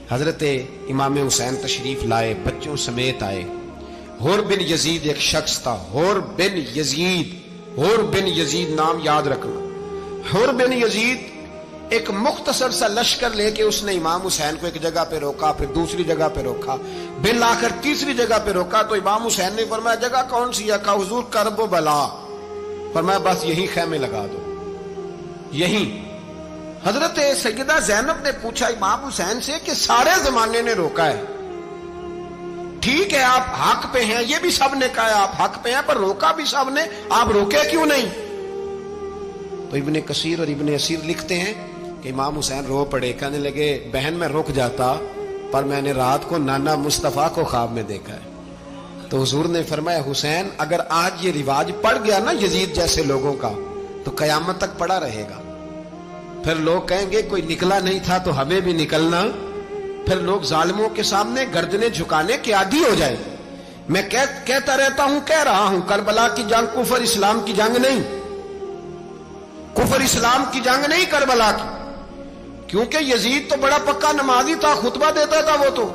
حضرت امام حسین تشریف لائے، بچوں سمیت آئے۔ حور بن یزید ایک شخص تھا، حور بن یزید، حور بن یزید نام یاد رکھنا۔ حور بن یزید ایک مختصر سا لشکر لے کے اس نے امام حسین کو ایک جگہ پہ روکا، پھر دوسری جگہ پہ روکا، بالآخر تیسری جگہ پہ روکا تو امام حسین نے فرمایا جگہ کون سی ہے؟ کہا حضور کرب و بلا۔ فرمایا بس یہی خیمے لگا دو، یہی۔ حضرت سیدہ زینب نے پوچھا امام حسین سے کہ سارے زمانے نے روکا ہے، ٹھیک ہے آپ حق پہ ہیں، یہ بھی سب نے کہا ہے آپ حق پہ ہیں، پر روکا بھی سب نے، آپ روکے کیوں نہیں؟ تو ابن کثیر اور ابن اسیر لکھتے ہیں کہ امام حسین رو پڑے، کہنے لگے بہن میں رک جاتا پر میں نے رات کو نانا مصطفیٰ کو خواب میں دیکھا ہے۔ تو حضور نے فرمایا حسین اگر آج یہ رواج پڑ گیا نا یزید جیسے لوگوں کا تو قیامت تک پڑا رہے گا، پھر لوگ کہیں گے کوئی نکلا نہیں تھا تو ہمیں بھی نکلنا، پھر لوگ ظالموں کے سامنے گردنیں جھکانے کے عادی ہو جائے۔ میں کہتا رہتا ہوں، کہہ رہا ہوں، کربلا کی جنگ کفر اسلام کی جنگ نہیں، کفر اسلام کی جنگ نہیں کربلا کی، کیونکہ یزید تو بڑا پکا نمازی تھا، خطبہ دیتا تھا وہ تو۔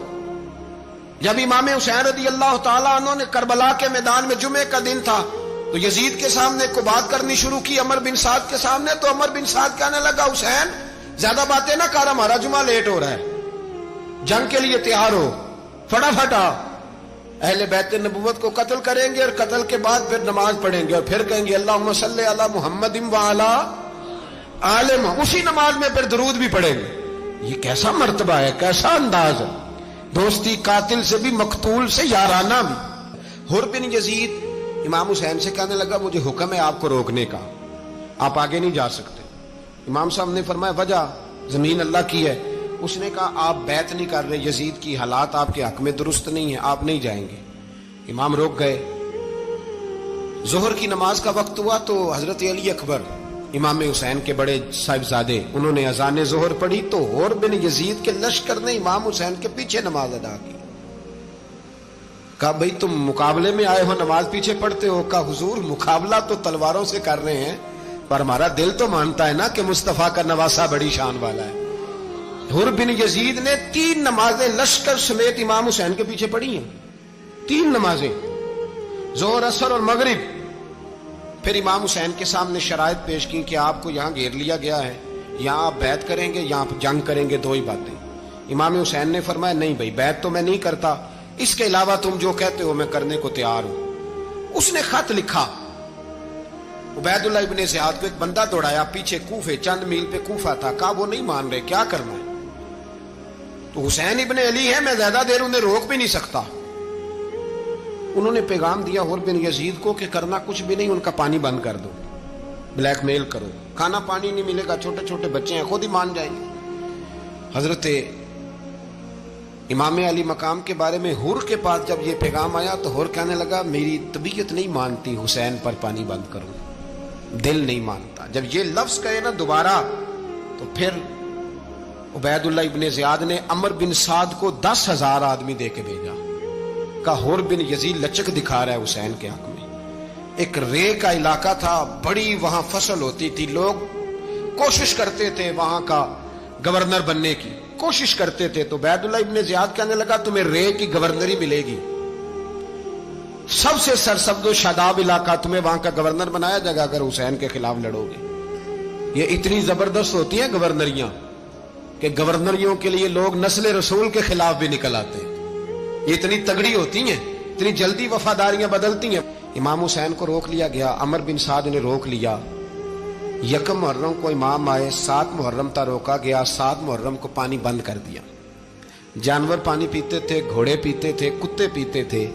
جب امام حسین رضی اللہ تعالیٰ عنہ نے کربلا کے میدان میں جمعے کا دن تھا تو یزید کے سامنے کو بات کرنی شروع کی عمر بن سعد کے سامنے، تو عمر بن سعد کہنے لگا حسین زیادہ باتیں نہ کر، ہمارا جمعہ لیٹ ہو رہا ہے، جنگ کے لیے تیار ہو، فٹافٹ آ۔ اہل بیت نبوت کو قتل کریں گے اور قتل کے بعد پھر نماز پڑھیں گے اور پھر کہیں گے اللہم صلی علی محمد وعلی آل محمد، اسی نماز میں پھر درود بھی پڑھیں گے۔ یہ کیسا مرتبہ ہے، کیسا انداز ہے، دوستی قاتل سے بھی مقتول سے یارانہ بھی۔ حور بن یزید امام حسین سے کہنے لگا مجھے حکم ہے آپ کو روکنے کا، آپ آگے نہیں جا سکتے۔ امام صاحب نے فرمایا وجہ؟ زمین اللہ کی ہے۔ اس نے کہا آپ بیعت نہیں کر رہے، یزید کی حالات آپ کے حق میں درست نہیں ہیں، آپ نہیں جائیں گے۔ امام روک گئے۔ ظہر کی نماز کا وقت ہوا تو حضرت علی اکبر امام حسین کے بڑے صاحبزادے انہوں نے اذان ظہر پڑھی تو حور بن یزید کے لشکر نے امام حسین کے پیچھے نماز ادا کی۔ کہا بھئی تم مقابلے میں آئے ہو نماز پیچھے پڑھتے ہو؟ کہا حضور مقابلہ تو تلواروں سے کر رہے ہیں پر ہمارا دل تو مانتا ہے نا کہ مصطفیٰ کا نواسہ بڑی شان والا ہے۔ حور بن یزید نے 3 نمازیں لشکر سمیت امام حسین کے پیچھے پڑھی ہیں، 3 نمازیں، ظہر اثر اور مغرب۔ پھر امام حسین کے سامنے شرائط پیش کی کہ آپ کو یہاں گھیر لیا گیا ہے، یہاں آپ بیعت کریں گے، یہاں آپ جنگ کریں گے، 2 ہی باتیں۔ امام حسین نے فرمایا نہیں بھائی بیعت تو میں نہیں کرتا، اس کے علاوہ تم جو کہتے ہو میں کرنے کو تیار ہوں۔ اس نے خط لکھا، عبید اللہ ابن زیاد کو ایک بندہ دوڑایا پیچھے، کوفے چند میل پہ کوفہ تھا، کہا وہ نہیں مان رہے، کیا کرنا ہے؟ تو حسین ابن علی ہے، میں زیادہ دیر انہیں روک بھی نہیں سکتا۔ انہوں نے پیغام دیا حور بن یزید کو کہ کرنا کچھ بھی نہیں، ان کا پانی بند کر دو، بلیک میل کرو، کھانا پانی نہیں ملے گا، چھوٹے چھوٹے بچے ہیں، خود ہی مان جائیں گے۔ حضرت امام علی مقام کے بارے میں حور کے پاس جب یہ پیغام آیا تو حور کہنے لگا میری طبیعت نہیں مانتی حسین پر پانی بند کروں، دل نہیں مانتا۔ جب یہ لفظ کہے نا دوبارہ تو پھر عبید اللہ ابن زیاد نے عمر بن سعد کو 10,000 آدمی دے کے بھیجا، کہا حور بن یزید لچک دکھا رہا ہے حسین کے حق میں۔ ایک رے کا علاقہ تھا، بڑی وہاں فصل ہوتی تھی، لوگ کوشش کرتے تھے وہاں کا گورنر بننے کی، کوشش کرتے تھے۔ تو عبید اللہ ابن زیاد کہنے لگا تمہیں رے کی گورنری ملے گی، سب سے سرسبز و شاداب علاقہ، تمہیں وہاں کا گورنر بنایا جائے گا اگر حسین کے خلاف لڑو گے۔ یہ اتنی زبردست ہوتی ہیں گورنریاں کہ گورنریوں کے لیے لوگ نسل رسول کے خلاف بھی نکل آتے ہیں، یہ اتنی تگڑی ہوتی ہیں، اتنی جلدی وفاداریاں بدلتی ہیں۔ امام حسین کو روک لیا گیا، عمر بن سعد نے روک لیا۔ 1 محرم کو امام آئے، 7 محرم تا روکا گیا، 7 محرم کو پانی بند کر دیا۔ جانور پانی پیتے تھے، گھوڑے پیتے تھے، کتے پیتے تھے،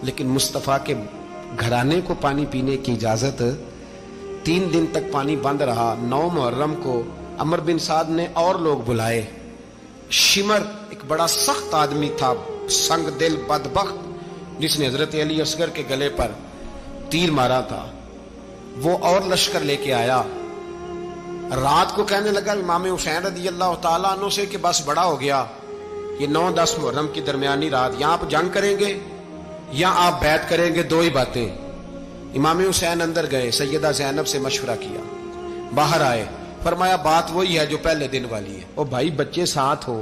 لیکن مصطفیٰ کے گھرانے کو پانی پینے کی اجازت 3 دن تک پانی بند رہا۔ 9 محرم کو عمر بن سعد نے اور لوگ بلائے۔ شمر ایک بڑا سخت آدمی تھا، سنگ دل بدبخت، جس نے حضرت علی اصغر کے گلے پر تیر مارا تھا، وہ اور لشکر لے کے آیا۔ رات کو کہنے لگا امام حسین رضی اللہ تعالیٰ عنہ سے کہ بس بڑا ہو گیا، یہ 9-10 محرم کی درمیانی رات، یا آپ جنگ کریں گے یا آپ بیعت کریں گے، 2 ہی باتیں۔ امام حسین اندر گئے، سیدہ زینب سے مشورہ کیا، باہر آئے، فرمایا بات وہی ہے جو پہلے دن والی ہے۔ او بھائی بچے ساتھ ہو،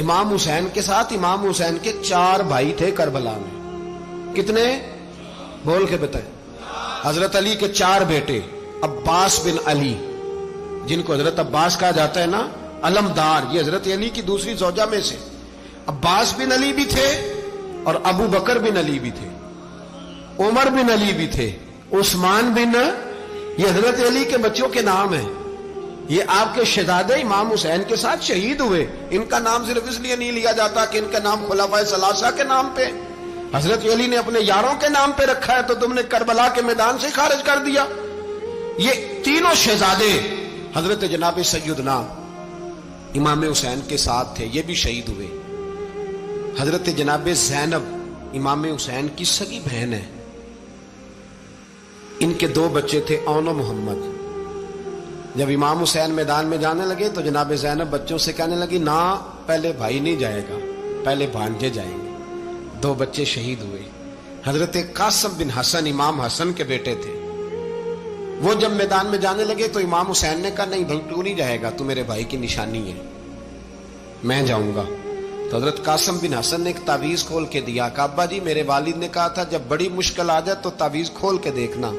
امام حسین کے ساتھ امام حسین کے 4 بھائی تھے کربلا میں. کتنے؟ بول کے بتائیں. حضرت علی کے 4 بیٹے، عباس بن علی، جن کو حضرت عباس کہا جاتا ہے نا، علمدار، یہ حضرت علی کی دوسری زوجہ میں سے. عباس بن علی بھی تھے اور ابو بکر بن علی بھی تھے، عمر بن علی بھی تھے، عثمان بن، یہ حضرت علی کے بچوں کے نام ہیں. یہ آپ کے شہزادے امام حسین کے ساتھ شہید ہوئے. ان کا نام صرف اس لیے نہیں لیا جاتا کہ ان کا نام خلفائے ثلاثہ کے نام پہ، حضرت علی نے اپنے یاروں کے نام پہ رکھا ہے تو تم نے کربلا کے میدان سے خارج کر دیا. یہ تینوں شہزادے حضرت جناب سیدنا امام حسین کے ساتھ تھے، یہ بھی شہید ہوئے. حضرت جناب زینب امام حسین کی سگی بہن ہے. ان کے 2 بچے تھے، اون و محمد. جب امام حسین میدان میں جانے لگے تو جناب زینب بچوں سے کہنے لگی، نہ پہلے بھائی نہیں جائے گا، پہلے بھانجے جائیں گے. 2 بچے شہید ہوئے. حضرت قاسم بن حسن امام حسن کے بیٹے تھے. وہ جب میدان میں جانے لگے تو امام حسین نے کہا، نہیں بھائی تو نہیں جائے گا، تو میرے بھائی کی نشانی ہے، میں جاؤں گا. تو حضرت قاسم بن حسن نے ایک تعویذ کھول کے دیا کہ ابا جی میرے والد نے کہا تھا جب بڑی مشکل آ جائے تو تعویذ کھول کے دیکھنا.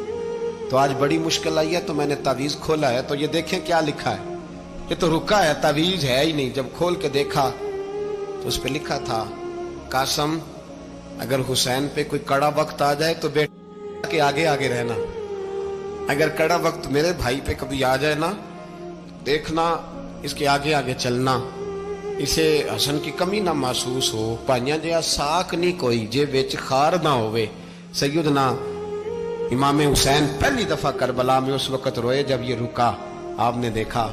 تو آج بڑی مشکل آئی ہے تو میں نے تعویذ کھولا ہے، تو یہ دیکھیں کیا لکھا ہے. یہ تو رکا ہے، تعویذ ہے ہی نہیں. جب کھول کے دیکھا تو اس پہ لکھا تھا، قاسم اگر حسین پہ کوئی کڑا وقت آ جائے تو بیٹے کے آگے آگے رہنا، اگر کڑا وقت میرے بھائی پہ کبھی آ جائے نا، دیکھنا اس کے آگے آگے چلنا، اسے حسن کی کمی نہ محسوس ہو. پائیاں جہاں ساک نہیں کوئی جے وچ خار نہ ہوئے. سیدنا امام حسین پہلی دفعہ کربلا میں اس وقت روئے جب یہ رکا. آپ نے دیکھا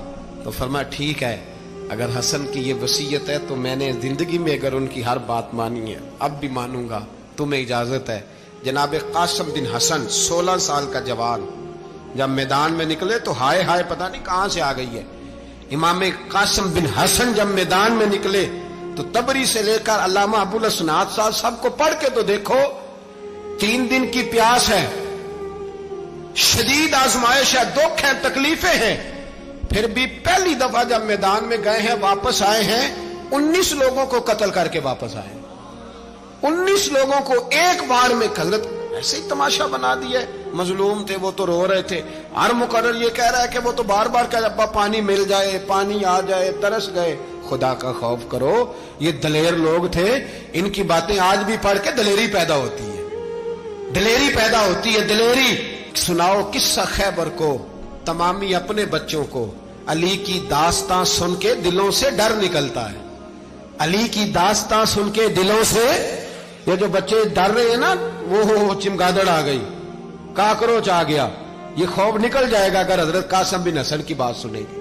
تو فرمایا ٹھیک ہے، اگر حسن کی یہ وصیت ہے تو میں نے زندگی میں اگر ان کی ہر بات مانی ہے اب بھی مانوں گا، تمہیں اجازت ہے. جناب قاسم بن حسن 16 سال کا جوان جب میدان میں نکلے تو ہائے ہائے پتہ نہیں کہاں سے آ گئی ہے. امام قاسم بن حسن جب میدان میں نکلے تو تبری سے لے کر علامہ ابو الاسناد صاحب سب کو پڑھ کے تو دیکھو. 3 دن کی پیاس ہے، شدید آزمائش ہے، دکھ ہے، تکلیفیں ہیں، پھر بھی پہلی دفعہ جب میدان میں گئے ہیں واپس آئے ہیں 19 لوگوں کو قتل کر کے واپس آئے. 19 لوگوں کو ایک بار میں حضرت ایسے ہی تماشا بنا دیا. مظلوم تھے وہ تو رو رہے تھے. ہر مقرر یہ کہہ رہا ہے کہ وہ تو بار بار کہ ابا پانی مل جائے، پانی آ جائے، ترس گئے. خدا کا خوف کرو، یہ دلیر لوگ تھے. ان کی باتیں آج بھی پڑھ کے دلیری پیدا ہوتی ہے، دلیری پیدا ہوتی ہے، دلیری. سناؤ قصہ خیبر کو تمامی اپنے بچوں کو. علی کی داستان سن کے دلوں سے ڈر نکلتا ہے. علی کی داستان سن کے دلوں سے یہ جو بچے ڈر رہے ہیں نا، وہ چمگادڑ آ گئی، کاکروچ آ گیا، یہ خوف نکل جائے گا اگر حضرت قاسم بن حسن کی بات سنیں گے.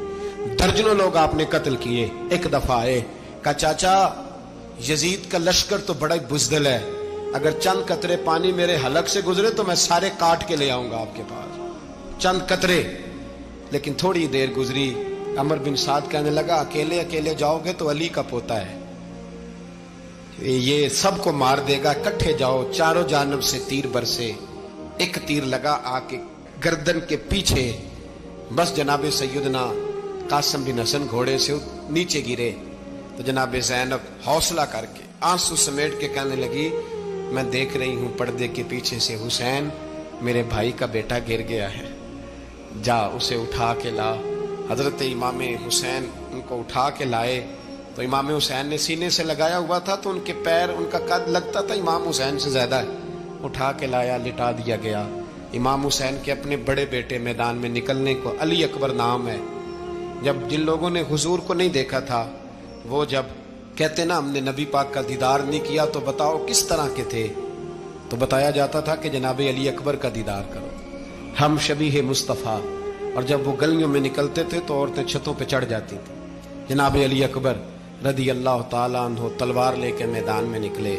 درجنوں لوگ آپ نے قتل کیے. ایک دفعہ آئے کہا چاچا یزید کا لشکر تو بڑا ہی بزدل ہے، اگر چند قطرے پانی میرے حلق سے گزرے تو میں سارے کاٹ کے لے آؤں گا آپ کے پاس، چند قطرے. لیکن تھوڑی دیر گزری، عمر بن سعد کہنے لگا اکیلے اکیلے جاؤ گے تو علی کا پوتا ہے، یہ سب کو مار دے گا، کٹھے جاؤ. چاروں جانب سے تیر برسے. ایک تیر لگا آ کے گردن کے پیچھے، بس جناب سیدنا قاسم بن حسن گھوڑے سے نیچے گرے. تو جناب زینب حوصلہ کر کے آنسو سمیٹ کے کہنے لگی میں دیکھ رہی ہوں پردے کے پیچھے سے حسین میرے بھائی کا بیٹا گر گیا ہے، جا اسے اٹھا کے لا. حضرت امام حسین ان کو اٹھا کے لائے تو امام حسین نے سینے سے لگایا ہوا تھا تو ان کے پیر، ان کا قد لگتا تھا امام حسین سے زیادہ ہے. اٹھا کے لایا، لٹا دیا گیا. امام حسین کے اپنے بڑے بیٹے میدان میں نکلنے کو علی اکبر نام ہے. جب جن لوگوں نے حضور کو نہیں دیکھا تھا وہ جب کہتے نا ہم نے نبی پاک کا دیدار نہیں کیا تو بتاؤ کس طرح کے تھے، تو بتایا جاتا تھا کہ جناب علی اکبر کا دیدار کرو، ہم شبیہ مصطفیٰ. اور جب وہ گلیوں میں نکلتے تھے تو عورتیں چھتوں پہ چڑھ جاتی تھیں. جناب علی اکبر رضی اللہ تعالیٰ عنہ تلوار لے کے میدان میں نکلے.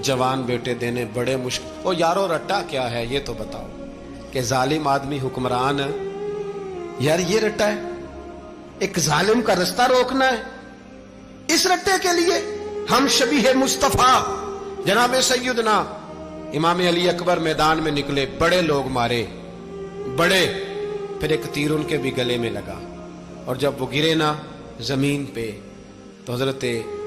جوان بیٹے دینے بڑے مشکل. او یارو رٹا کیا ہے یہ تو بتاؤ کہ ظالم آدمی حکمران ہے. یار یہ رٹا ہے، ایک ظالم کا رستہ روکنا ہے. اس رٹے کے لیے ہم شبیہ مصطفیٰ جناب سیدنا امام علی اکبر میدان میں نکلے. بڑے لوگ مارے، بڑے. پھر ایک تیر ان کے بھی گلے میں لگا اور جب وہ گرے نا زمین پہ تو حضرت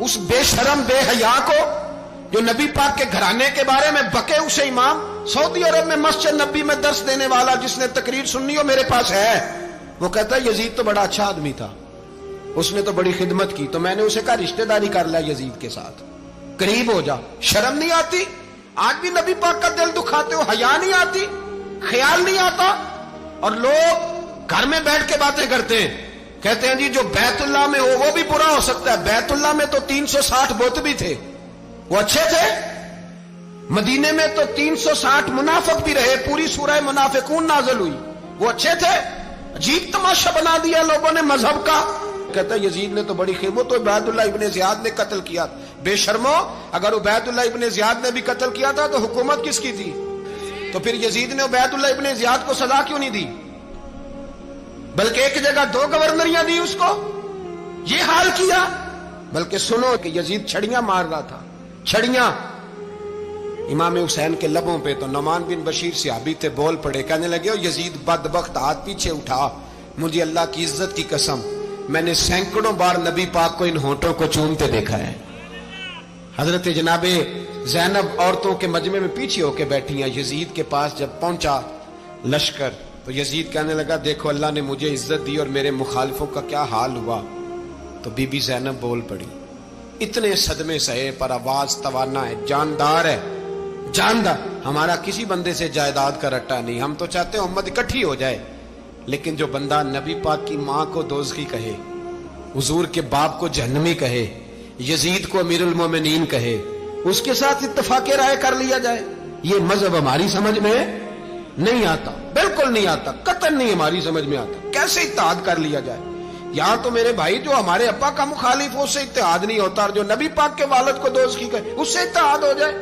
اس بے شرم بے حیا کو جو نبی پاک کے گھرانے کے بارے میں بکے، اسے امام سعودی عرب میں مسجد نبی میں درس دینے والا جس نے تقریر سننی ہو میرے پاس ہے، وہ کہتا ہے یزید تو بڑا اچھا آدمی تھا، اس نے تو بڑی خدمت کی، تو میں نے اسے کہا رشتہ داری کر لیا یزید کے ساتھ، قریب ہو جا۔ شرم نہیں آتی؟ آج بھی نبی پاک کا دل دکھاتے ہو، حیا نہیں آتی، خیال نہیں آتا؟ اور لوگ گھر میں بیٹھ کے باتیں کرتے ہیں، کہتے ہیں جی جو بیت اللہ میں ہو وہ بھی برا ہو سکتا ہے۔ بیت اللہ میں تو 360 بت بھی تھے، وہ اچھے تھے؟ مدینے میں تو 360 منافق بھی رہے، پوری سورہ منافقون نازل ہوئی، وہ اچھے تھے؟ عجیب تماشا بنا دیا لوگوں نے مذہب کا۔ کہتا ہے یزید نے تو بڑی خدمت، تو عبید اللہ ابن زیاد نے قتل کیا۔ بے شرمو، اگر عبید اللہ ابن زیاد نے بھی قتل کیا تھا تو حکومت کس کی تھی؟ تو پھر یزید نے عبید اللہ ابن زیاد کو سزا کیوں نہیں دی؟ بلکہ ایک جگہ 2 گورنریاں دی اس کو، یہ حال کیا۔ بلکہ سنو کہ یزید چھڑیاں مار رہا تھا، چھڑیاں امام حسین کے لبوں پہ۔ تو نعمان بن بشیر صحابی تھے، بول پڑے، کہنے لگے یزید بدبخت، ہاتھ پیچھے اٹھا، مجھے اللہ کی عزت کی قسم میں نے سینکڑوں بار نبی پاک کو ان ہونٹوں کو چومتے دیکھا ہے۔ حضرت جناب زینب عورتوں کے مجمع میں پیچھے ہو کے بیٹھی ہیں، یزید کے پاس جب پہنچا لشکر تو یزید کہنے لگا دیکھو اللہ نے مجھے عزت دی اور میرے مخالفوں کا کیا حال ہوا۔ تو بی بی زینب بول پڑی، اتنے صدمے سہے پر آواز توانا ہے، جاندار ہے، جاندار۔ ہمارا کسی بندے سے جائیداد کا رٹا نہیں، ہم تو چاہتے ہیں امت اکٹھی ہو جائے، لیکن جو بندہ نبی پاک کی ماں کو دوزخی کہے، حضور کے باپ کو جہنمی کہے، یزید کو امیر المومنین کہے، اس کے ساتھ اتفاق رائے کر لیا جائے، یہ مذہب ہماری سمجھ میں نہیں آتا، بالکل نہیں آتا، قطعاً نہیں ہماری سمجھ میں آتا۔ کیسے اتحاد کر لیا جائے؟ یہاں تو میرے بھائی جو ہمارے ابا کا مخالف ہو اس سے اتحاد نہیں ہوتا، اور جو نبی پاک کے والد کو دوزخی کہے اس سے اتحاد ہو جائے۔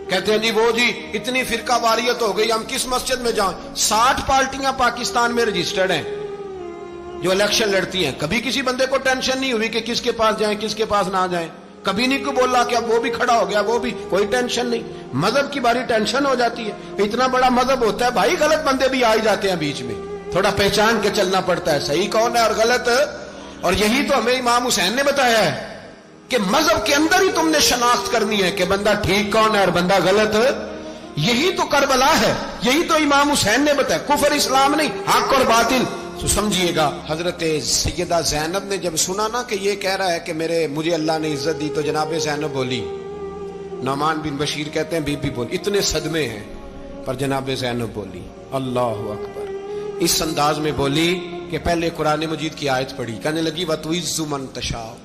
کہتے ہیں جی وہ جی اتنی فرقہ واریت ہو گئی، ہم کس مسجد میں جائیں؟ 60 پارٹیاں پاکستان میں رجسٹرڈ ہیں جو الیکشن لڑتی ہیں، کبھی کسی بندے کو ٹینشن نہیں ہوئی کہ کس کے پاس جائیں کس کے پاس نہ جائیں، کبھی نہیں کوئی بولا کہ اب وہ بھی کھڑا ہو گیا، وہ بھی، کوئی ٹینشن نہیں۔ مذہب کی باری ٹینشن ہو جاتی ہے، اتنا بڑا مذہب ہوتا ہے بھائی، غلط بندے بھی آ جاتے ہیں بیچ میں، تھوڑا پہچان کے چلنا پڑتا ہے صحیح کون ہے اور غلط۔ اور یہی تو ہمیں امام حسین نے بتایا ہے کہ مذہب کے اندر ہی تم نے شناخت کرنی ہے کہ بندہ ٹھیک کون ہے اور بندہ غلط۔ یہی تو کربلا ہے، یہی تو امام حسین نے بتایا، کفر اسلام نہیں، حق اور باطل۔ تو سمجھیے گا حضرت سیدہ زینب نے جب سنا نا کہ یہ کہہ رہا ہے کہ مجھے اللہ نے عزت دی، تو جناب زینب بولی، نعمان بن بشیر کہتے ہیں بی بی بولی، اتنے صدمے ہیں پر جناب زینب بولی اللہ اکبر، اس انداز میں بولی کہ پہلے قرآن مجید کی آیت پڑھی، کہنے لگی وَتُعِزُّ مَن تَشَاءُ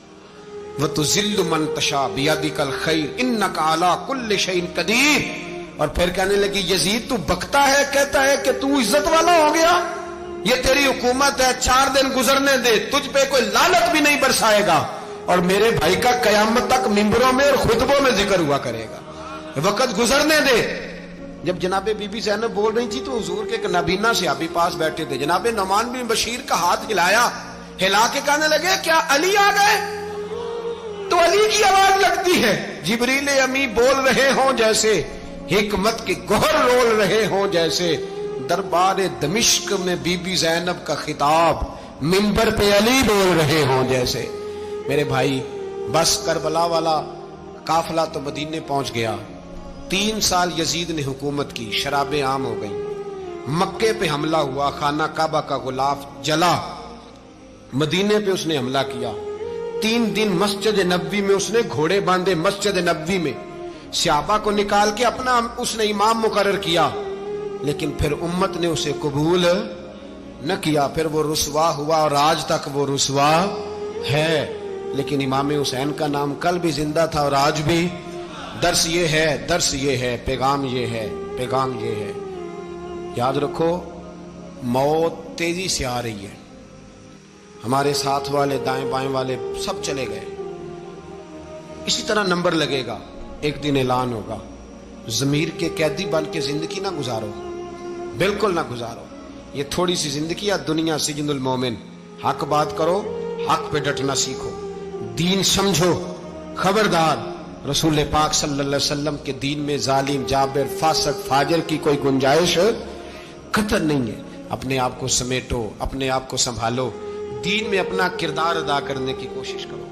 وَتُذِلُّ مَن تَشَاءُ بِيَدِكَ الْخَيْرُ إِنَّكَ عَلَىٰ كُلِّ شَيْءٍ قَدِيرٌ۔ اور پھر کہنے لگی یزید تو بکتا ہے، کہتا ہے کہ تو عزت والا ہو گیا، یہ تیری حکومت ہے، 4 دن گزرنے دے، تجھ پہ کوئی لعنت بھی نہیں برسائے گا، اور میرے بھائی کا قیامت تک ممبروں میں اور خطبوں میں ذکر ہوا کرے گا، وقت گزرنے دے۔ جب جناب بی بی زینب بول رہی تھی تو حضور کے ایک نابینا صحابی پاس بیٹھے تھے، جناب نعمان بن بشیر کا ہاتھ ہلایا، ہلا کے کہنے لگے کیا علی آ گئے؟ تو علی کی آواز لگتی ہے، جبریل امی بول رہے ہوں جیسے، حکمت کے گوہر رول رہے ہوں جیسے، دربار دمشق میں بی بی زینب کا خطاب، منبر پہ علی بول رہے ہوں جیسے۔ میرے بھائی بس کربلا والا قافلہ تو مدینے پہنچ گیا، 3 سال یزید نے حکومت کی، شرابیں عام ہو گئیں، مکے پہ حملہ ہوا، خانہ کعبہ کا غلاف جلا، مدینے پہ اس نے حملہ کیا، 3 دن مسجد نبوی میں اس نے گھوڑے باندھے، مسجد نبوی میں صحابہ کو نکال کے اپنا اس نے امام مقرر کیا، لیکن پھر امت نے اسے قبول نہ کیا، پھر وہ رسوا ہوا اور آج تک وہ رسوا ہے۔ لیکن امام حسین کا نام کل بھی زندہ تھا اور آج بھی۔ درس یہ ہے، پیغام یہ ہے، پیغام یہ ہے، یاد رکھو موت تیزی سے آ رہی ہے، ہمارے ساتھ والے دائیں بائیں والے سب چلے گئے، اسی طرح نمبر لگے گا، ایک دن اعلان ہوگا۔ ضمیر کے قیدی بن کے زندگی نہ گزارو، بالکل نہ گزارو، یہ تھوڑی سی زندگی ہے، دنیا سجن المومن۔ حق بات کرو، حق پہ ڈٹنا سیکھو، دین سمجھو، خبردار رسول پاک صلی اللہ علیہ وسلم کے دین میں ظالم، جابر، فاسق، فاجر کی کوئی گنجائش قطع نہیں ہے۔ اپنے آپ کو سمیٹو، اپنے آپ کو سنبھالو، دین میں اپنا کردار ادا کرنے کی کوشش کرو۔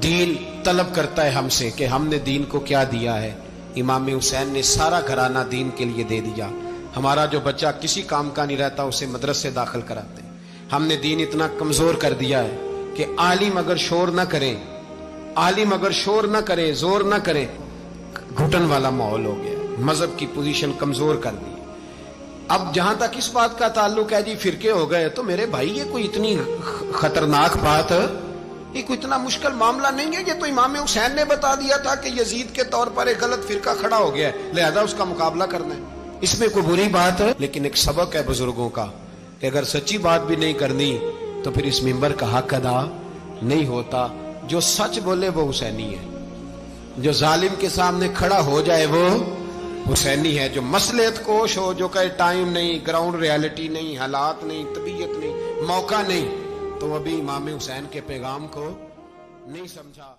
دین طلب کرتا ہے ہم سے کہ ہم نے دین کو کیا دیا ہے. امام حسین نے سارا گھرانہ دین کے لیے دے دیا. ہمارا جو بچہ کسی کام کا نہیں رہتا اسے مدرسے داخل کراتے ہیں. ہم نے دین اتنا کمزور کر دیا ہے کہ عالم اگر شور نہ کرے، عالم اگر شور نہ کرے، زور نہ کرے، گھٹن والا ماحول ہو گیا. مذہب کی پوزیشن کمزور کر دی. اب جہاں تک اس بات کا تعلق ہے جی فرقے ہو گئے، تو میرے بھائی یہ کوئی اتنی خطرناک بات ہے، یہ کوئی اتنا مشکل معاملہ نہیں ہے. یہ تو امام حسین نے بتا دیا تھا کہ یزید کے طور پر ایک غلط فرقہ کھڑا ہو گیا ہے، لہذا اس کا مقابلہ کرنا ہے. اس میں کوئی بری بات ہے؟ لیکن ایک سبق ہے بزرگوں کا کہ اگر سچی بات بھی نہیں کرنی تو پھر اس منبر کا حق ادا نہیں ہوتا. جو سچ بولے وہ حسینی ہے، جو ظالم کے سامنے کھڑا ہو جائے وہ حسینی ہے. جو مصلحت کوش ہو، جو کہے ٹائم نہیں، گراؤنڈ ریالٹی نہیں، حالات نہیں، طبیعت نہیں، موقع نہیں، تو ابھی امام حسین کے پیغام کو نہیں سمجھا.